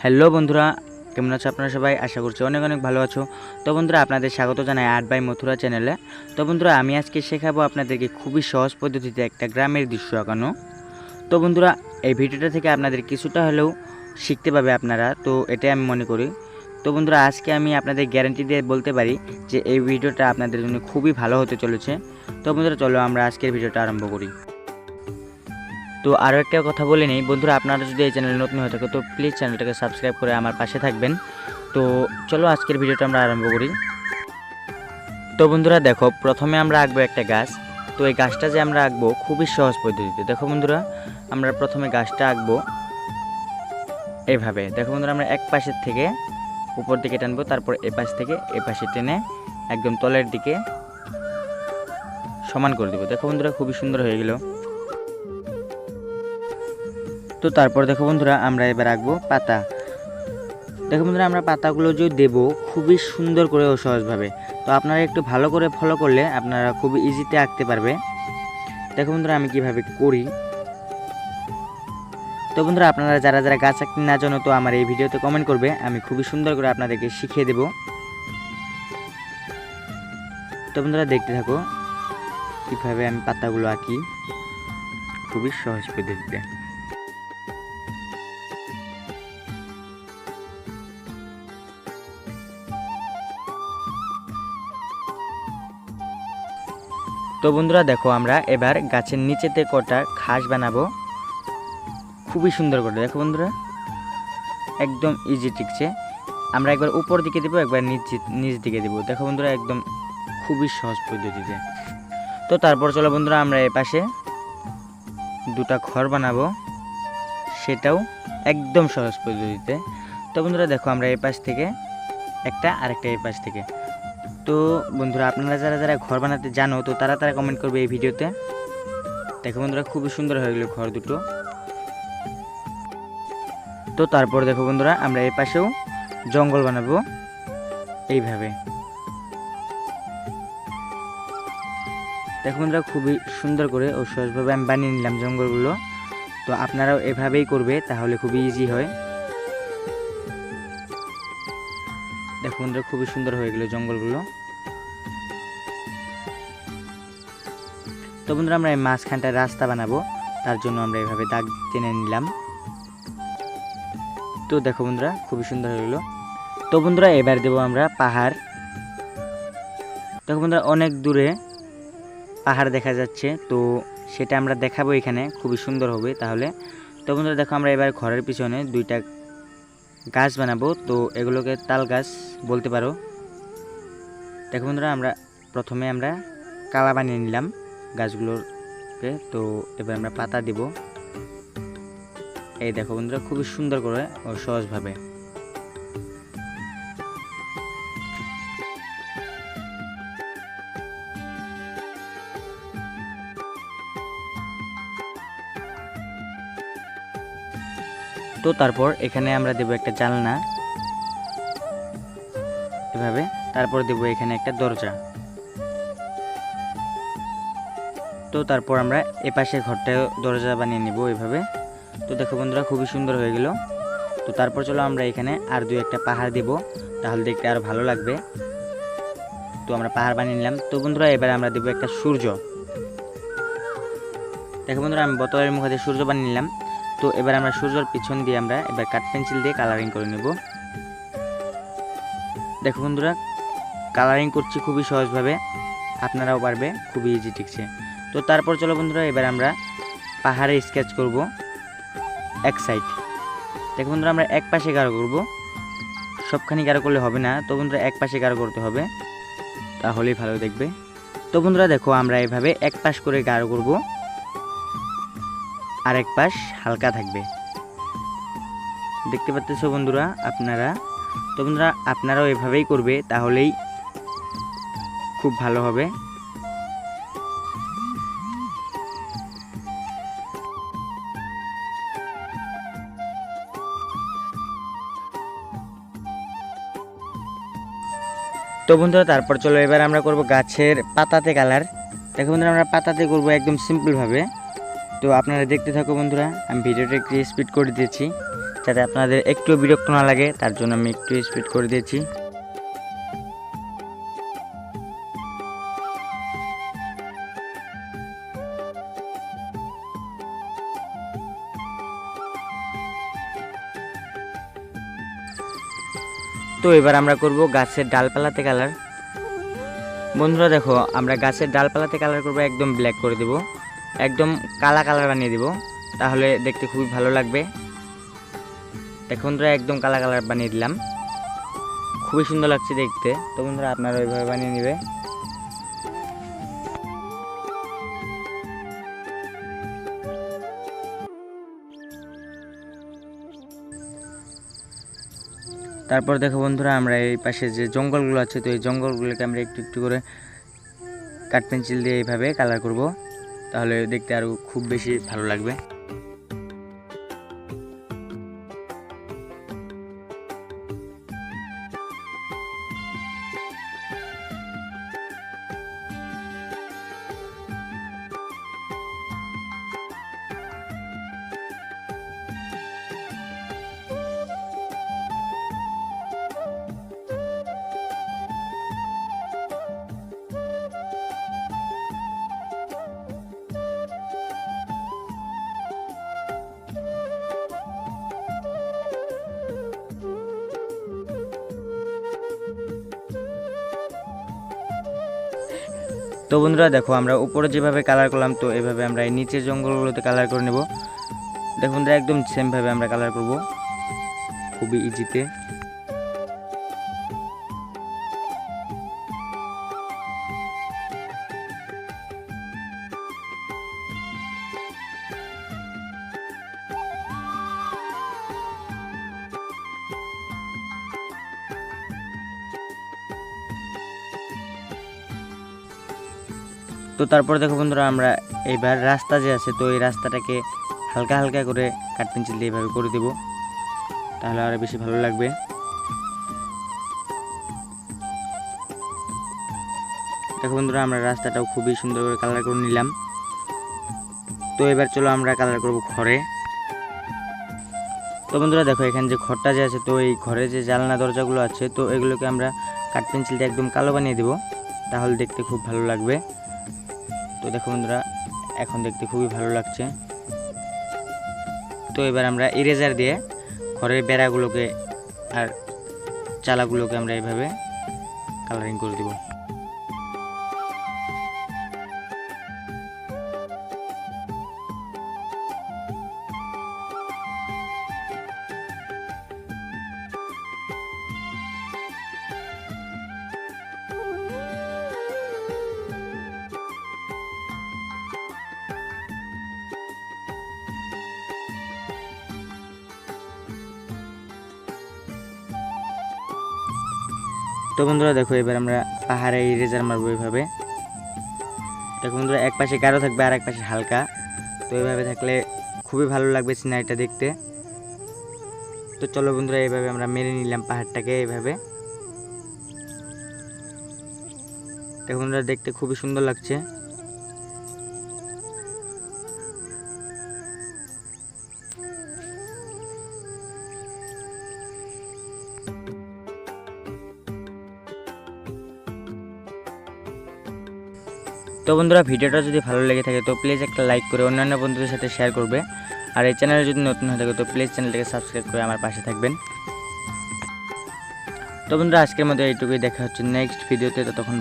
Hello বন্ধুরা, কেমন আছো আপনারা সবাই? আশা করছি অনেক অনেক ভালো আছো। তো বন্ধুরা, আপনাদের স্বাগত জানাই আর্ট বাই মথুরা চ্যানেলে। তো বন্ধুরা, আমি আজকে শেখাবো আপনাদেরকে খুবই সহজ পদ্ধতিতে একটা গ্রামের দৃশ্য আঁকানো। তো বন্ধুরা, এই ভিডিওটা থেকে আপনাদের কিছুটা হলেও শিখতে পাবে আপনারা, তো এটাই আমি মনে করি। তো বন্ধুরা, আজকে আমি আপনাদের গ্যারান্টি দিয়ে বলতে পারি যে এই ভিডিওটা আপনাদের জন্য খুবই ভালো হতে চলেছে। তো বন্ধুরা, চলো আমরা আজকের ভিডিওটা আরম্ভ করি। তো আরও একটা কথা বলে নেই বন্ধুরা, আপনারা যদি এই চ্যানেলে নতুন হয়ে থাকে তো প্লিজ চ্যানেলটাকে সাবস্ক্রাইব করে আমার পাশে থাকবেন। তো চলো আজকের ভিডিওটা আমরা আরম্ভ করি। তো বন্ধুরা দেখো, প্রথমে আমরা আঁকবো একটা গাছ। তো এই গাছটা যে আমরা আঁকবো খুবই সহজ পদ্ধতিতে। দেখো বন্ধুরা, আমরা প্রথমে গাছটা আঁকবো এইভাবে। দেখো বন্ধুরা, আমরা এক পাশের থেকে উপর দিকে টানবো, তারপর এ পাশ থেকে এ পাশে টেনে একদম তলের দিকে সমান করে দেবো। দেখো বন্ধুরা, খুবই সুন্দর হয়ে গেল। তো তারপর দেখো বন্ধুরা, আমরা এবার আঁকবো পাতা। দেখো বন্ধুরা, আমরা পাতাগুলো যে দেবো খুবই সুন্দর করে ও সহজভাবে। তো আপনারা একটু ভালো করে ফলো করলে আপনারা খুবই ইজিতে আঁকতে পারবে। দেখো বন্ধুরা, আমি কিভাবে করি। তো বন্ধুরা, আপনারা যারা যারা গাছ আঁকতে না জানো তো আমার এই ভিডিওতে কমেন্ট করবে, আমি খুবই সুন্দর করে আপনাদেরকে শিখিয়ে দেব। তো বন্ধুরা, দেখতে থাকো কিভাবে আমি পাতাগুলো আঁকি খুবই সহজ পদ্ধতিতে। তো বন্ধুরা দেখো, আমরা এবার গাছের নিচেতে কটা ঘাস বানাবো খুবই সুন্দর করে। দেখো বন্ধুরা, একদম ইজি টিকছে। আমরা একবার উপর দিকে দেবো, একবার নিচ দিকে দেবো। দেখো বন্ধুরা, একদম খুবই সহজ পদ্ধতিতে। তো তারপর চলো বন্ধুরা, আমরা এ পাশে দুটা ঘর বানাবো, সেটাও একদম সহজ পদ্ধতিতে। তো বন্ধুরা দেখো, আমরা এই পাশ থেকে একটা আরেকটা এই পাশ থেকে। তো বন্ধুরা, আপনারা যারা যারা ঘর বানাতে জানো তো তারা তারা কমেন্ট করবে এই ভিডিওতে। দেখো বন্ধুরা, খুবই সুন্দর হয়ে গেল ঘর দুটো। তো তারপর দেখো বন্ধুরা, আমরা এই পাশেও জঙ্গল বানাবো এইভাবে। দেখো বন্ধুরা, খুবই সুন্দর করে ও সহজভাবে আমি বানিয়ে নিলাম জঙ্গলগুলো। তো আপনারাও এভাবেই করবে, তাহলে খুবই ইজি হয়। দেখো বন্ধুরা, খুবই সুন্দর হয়ে গেল জঙ্গলগুলো। তো বন্ধুরা, আমরা এই মাঝখানটা রাস্তা বানাবো, তার জন্য আমরা এভাবে দাগ টেনে নিলাম। তো দেখো বন্ধুরা, খুবই সুন্দর হয়ে গেল। তো বন্ধুরা, এবার দেবো আমরা পাহাড়। দেখো বন্ধুরা, অনেক দূরে পাহাড় দেখা যাচ্ছে, তো সেটা আমরা দেখাবো এখানে, খুবই সুন্দর হবে তাহলে। তো বন্ধুরা দেখো, আমরা এবার ঘরের পিছনে দুইটা গাছ বানাবো, তো এগুলোকে তাল গাছ বলতে পারো। দেখো বন্ধুরা, প্রথমে আমরা কালা বানিয়ে নিলাম গাছগুলোকে। তো এবার আমরা পাতা দিব। এই দেখো বন্ধুরা, খুবই সুন্দর করে ও সহজভাবে। তো তারপর এখানে আমরা দেব একটা জানলা এভাবে। তারপর দেব এখানে একটা দরজা। তো তারপর আমরা এপাশে ঘরটায় দরজা বানিয়ে নিব এভাবে। তো দেখো বন্ধুরা, খুবই সুন্দর হয়ে গেল। তো তারপর চলো আমরা এখানে আর দুই একটা পাহাড় দেব, তাহলে দেখতে আরো ভালো লাগবে। তো আমরা পাহাড় বানিয়ে নিলাম। তো বন্ধুরা, এবার আমরা দেব একটা সূর্য। দেখো বন্ধুরা, আমি বোতলের মুখে দিয়ে সূর্য বানিয়ে নিলাম। তো এবার আমরা সূর্যের পিছন দিয়ে আমরা এবার কাঠ পেন্সিল দিয়ে কালারিং করে নেব। দেখো বন্ধুরা, কালারিং করছি খুবই সহজভাবে, আপনারাও পারবে, খুবই ইজি টিকছে। তো তারপর চলো বন্ধুরা, এবার আমরা পাহাড়ে স্কেচ করব এক সাইড। দেখো বন্ধুরা, আমরা এক পাশে গাঢ় করব, সবখানি গাঢ় করলে হবে না। তো বন্ধুরা, এক পাশে গাঢ় করতে হবে, তাহলেই ভালো দেখবে। তো বন্ধুরা দেখো, আমরা এভাবে এক পাশ করে গাঢ় করব, আর এক পাশ হালকা থাকবে। দেখতে পাচ্ছেন বন্ধুরা আপনারা। তো বন্ধুরা, আপনারাও এভাবেই করবে, তাহলেই খুব ভালো হবে। তো বন্ধুরা, তারপর চলো এবার আমরা করব গাছের পাতাতে কালার। দেখো বন্ধুরা, আমরা পাতাতে করব একদম সিম্পলভাবে। তো আপনারা দেখতে থাকো বন্ধুরা, আমি ভিডিওটা একটু স্পিড করে দিয়েছি যাতে আপনাদের একটু বিরক্ত না লাগে, তার জন্য আমি একটু স্পিড করে দিয়েছি। তো এবার আমরা করব গাছের ডালপালাতে কালার। বন্ধুরা দেখো, আমরা গাছের ডালপালাতে কালার করব, একদম ব্ল্যাক করে দেব, একদম কালা কালার বানিয়ে দেব, তাহলে দেখতে খুবই ভালো লাগবে। দেখো বন্ধুরা, একদম কালা কালার বানিয়ে দিলাম, খুবই সুন্দর লাগছে দেখতে। তো বন্ধুরা আপনারা ওইভাবে বানিয়ে নেবে। তারপর দেখো বন্ধুরা, আমরা এই পাশে যে জঙ্গলগুলো আছে, তো এই জঙ্গলগুলোকে আমরা একটু একটু করে কাঠ পেন্সিল দিয়ে এইভাবে কালার করব, তাহলে দেখতে আরও খুব বেশি ভালো লাগবে। তো বন্ধুরা দেখো, আমরা উপরে যেভাবে কালার করলাম, তো এইভাবে আমরা এই নিচের জঙ্গলগুলোতে কালার করে নেব। দেখো বন্ধুরা, একদম সেমভাবে আমরা কালার করব, খুবই ইজিতে। তো তারপর দেখো বন্ধুরা, আমরা এইবার রাস্তা যে আছে, তো এই রাস্তাটাকে হালকা হালকা করে কাঠ পেন্সিল দিয়ে এইভাবে করে দেব, তাহলে আরও বেশি ভালো লাগবে। দেখো বন্ধুরা, আমরা রাস্তাটাও খুবই সুন্দর করে কালার করে নিলাম। তো এবার চলো আমরা কালার করব ঘরে। তো বন্ধুরা দেখো, এখানে যে ঘরটা যে আছে, তো এই ঘরে যে জানলা দরজাগুলো আছে, তো এগুলোকে আমরা কাঠ পেন্সিল দিয়ে একদম কালো বানিয়ে দেব, তাহলে দেখতে খুব ভালো লাগবে। তো দেখো বন্ধুরা, এখন দেখতে খুবই ভালো লাগছে। তো এবার আমরা ইরেজার দিয়ে ঘরের বেড়াগুলোকে আর চালাগুলোকে আমরা এইভাবে কালারিং করে দেব। তো বন্ধুরা দেখো, এবার আমরা পাহাড়ে ইরেজার মারবো এইভাবে। দেখো বন্ধুরা, এক পাশে গাঢ় থাকবে আর এক পাশে হালকা, তো এইভাবে থাকলে খুবই ভালো লাগবে সিনারিটা দেখতে। তো চলো বন্ধুরা, এইভাবে আমরা মেরে নিলাম পাহাড়টাকে এইভাবে। দেখো বন্ধুরা, দেখতে খুবই সুন্দর লাগছে। তো বন্ধুরা, ভিডিওটা যদি ভালো লেগে থাকে তো প্লিজ একটা লাইক করে অন্যান্য বন্ধুদের সাথে শেয়ার করবে, আর এই চ্যানেলে যদি নতুন হয়ে থাকে তো প্লিজ চ্যানেলটাকে সাবস্ক্রাইব করে আমার পাশে থাকবেন। তো বন্ধুরা, আজকের মতো এইটুকুই, দেখা হচ্ছে নেক্সট ভিডিওতে। ততক্ষণ